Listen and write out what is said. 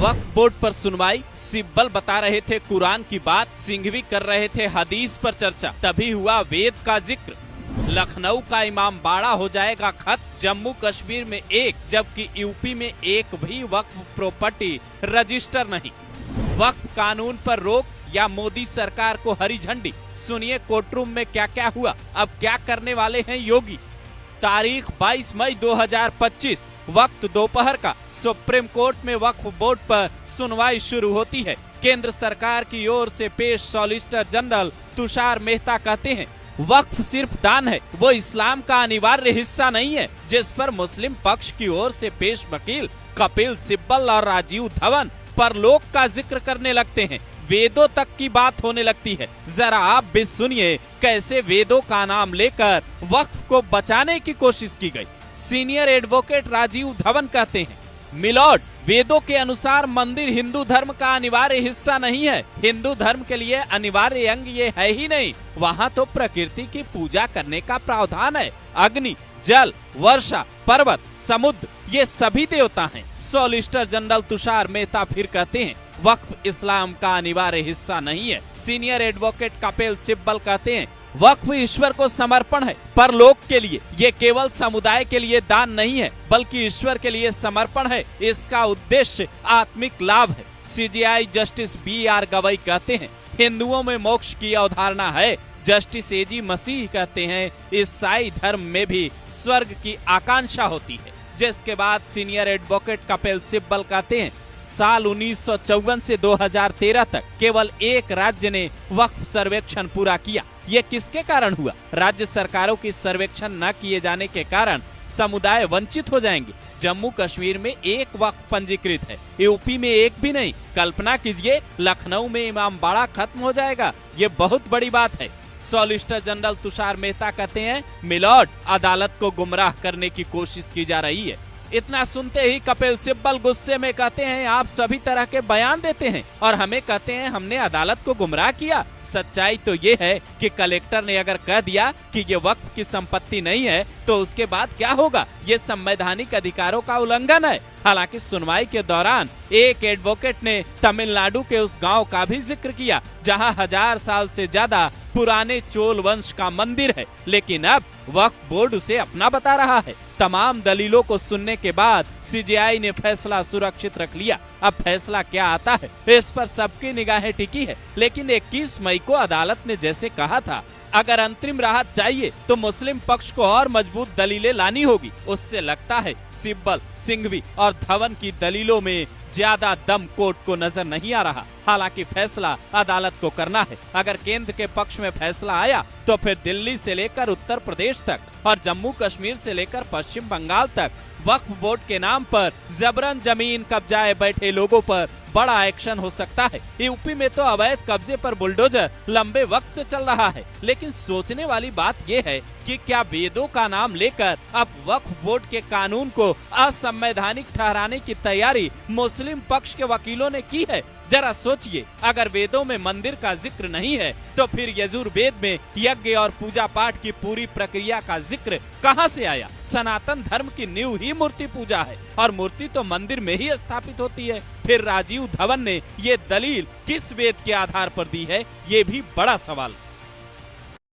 वक्फ board पर सुनवाई, सिब्बल बता रहे थे कुरान की बात, सिंघवी कर रहे थे हदीस पर चर्चा, तभी हुआ वेद का जिक्र। लखनऊ का इमाम बाड़ा हो जाएगा खत्म, जम्मू कश्मीर में एक, जबकि यूपी में एक भी वक्फ प्रॉपर्टी रजिस्टर नहीं। वक्फ कानून पर रोक या मोदी सरकार को हरी झंडी, सुनिए कोर्टरूम में क्या क्या हुआ, अब क्या करने वाले हैं योगी। तारीख 22 मई 2025, वक्त दोपहर का, सुप्रीम कोर्ट में वक्फ बोर्ड पर सुनवाई शुरू होती है। केंद्र सरकार की ओर से पेश सॉलिसिटर जनरल तुषार मेहता कहते हैं, वक्फ सिर्फ दान है, वो इस्लाम का अनिवार्य हिस्सा नहीं है, जिस पर मुस्लिम पक्ष की ओर से पेश वकील कपिल सिब्बल और राजीव धवन परलोक का जिक्र करने लगते हैं, वेदों तक की बात होने लगती है। जरा आप भी सुनिए कैसे वेदों का नाम लेकर वक्फ को बचाने की कोशिश की गई। सीनियर एडवोकेट राजीव धवन कहते हैं, मिलॉर्ड, वेदों के अनुसार मंदिर हिंदू धर्म का अनिवार्य हिस्सा नहीं है। हिंदू धर्म के लिए अनिवार्य अंग ये है ही नहीं, वहाँ तो प्रकृति की पूजा करने का प्रावधान है। अग्नि, जल, वर्षा, पर्वत, समुद्र, ये सभी देवता हैं। सॉलिसिटर जनरल तुषार मेहता फिर कहते हैं, वक्फ इस्लाम का अनिवार्य हिस्सा नहीं है। सीनियर एडवोकेट कपिल सिब्बल कहते हैं, वक्फ ईश्वर को समर्पण है, परलोक के लिए। ये केवल समुदाय के लिए दान नहीं है, बल्कि ईश्वर के लिए समर्पण है। इसका उद्देश्य आत्मिक लाभ है। सीजेआई जस्टिस BR गवई कहते हैं, हिंदुओं में मोक्ष की अवधारणा है। जस्टिस AG मसीह कहते हैं, ईसाई धर्म में भी स्वर्ग की आकांक्षा होती है। जिसके बाद सीनियर एडवोकेट कपिल सिब्बल कहते हैं, साल 1954 से 2013 तक केवल एक राज्य ने वक्फ सर्वेक्षण पूरा किया। ये किसके कारण हुआ? राज्य सरकारों की सर्वेक्षण न किए जाने के कारण समुदाय वंचित हो जाएंगे। जम्मू कश्मीर में एक वक्फ पंजीकृत है, यूपी में एक भी नहीं। कल्पना कीजिए, लखनऊ में इमाम बाड़ा खत्म हो जाएगा। ये बहुत बड़ी बात है। सॉलिसिटर जनरल तुषार मेहता कहते हैं, मिलॉर्ड, अदालत को गुमराह करने की कोशिश की जा रही है। इतना सुनते ही कपिल सिब्बल गुस्से में कहते हैं, आप सभी तरह के बयान देते हैं और हमें कहते हैं हमने अदालत को गुमराह किया। सच्चाई तो ये है कि कलेक्टर ने अगर कह दिया कि ये वक्फ की संपत्ति नहीं है, तो उसके बाद क्या होगा? ये संवैधानिक अधिकारों का उल्लंघन है। हालांकि सुनवाई के दौरान एक एडवोकेट ने तमिलनाडु के उस गांव का भी जिक्र किया जहां 1000 साल से ज्यादा पुराने चोल वंश का मंदिर है, लेकिन अब वक्फ बोर्ड उसे अपना बता रहा है। तमाम दलीलों को सुनने के बाद सीजेआई ने फैसला सुरक्षित रख लिया। अब फैसला क्या आता है, इस पर सबकी निगाहें टिकी है। लेकिन 21 मई को अदालत ने जैसे कहा था, अगर अंतरिम राहत चाहिए तो मुस्लिम पक्ष को और मजबूत दलीलें लानी होगी। उससे लगता है सिब्बल, सिंघवी और धवन की दलीलों में ज्यादा दम कोर्ट को नजर नहीं आ रहा। हालांकि फैसला अदालत को करना है। अगर केंद्र के पक्ष में फैसला आया तो फिर दिल्ली से लेकर उत्तर प्रदेश तक और जम्मू कश्मीर से लेकर पश्चिम बंगाल तक वक्फ बोर्ड के नाम पर जबरन जमीन कब्जाए बैठे लोगों पर बड़ा एक्शन हो सकता है। यूपी में तो अवैध कब्जे पर बुलडोजर लंबे वक्त से चल रहा है। लेकिन सोचने वाली बात यह है कि क्या वेदों का नाम लेकर अब वक्फ बोर्ड के कानून को असंवैधानिक ठहराने की तैयारी मुस्लिम पक्ष के वकीलों ने की है? जरा सोचिए, अगर वेदों में मंदिर का जिक्र नहीं है तो फिर यजुर्वेद में यज्ञ और पूजा पाठ की पूरी प्रक्रिया का जिक्र कहां से आया? सनातन धर्म की नींव ही मूर्ति पूजा है और मूर्ति तो मंदिर में ही स्थापित होती है। फिर राजीव धवन ने ये दलील किस वेद के आधार पर दी है, ये भी बड़ा सवाल।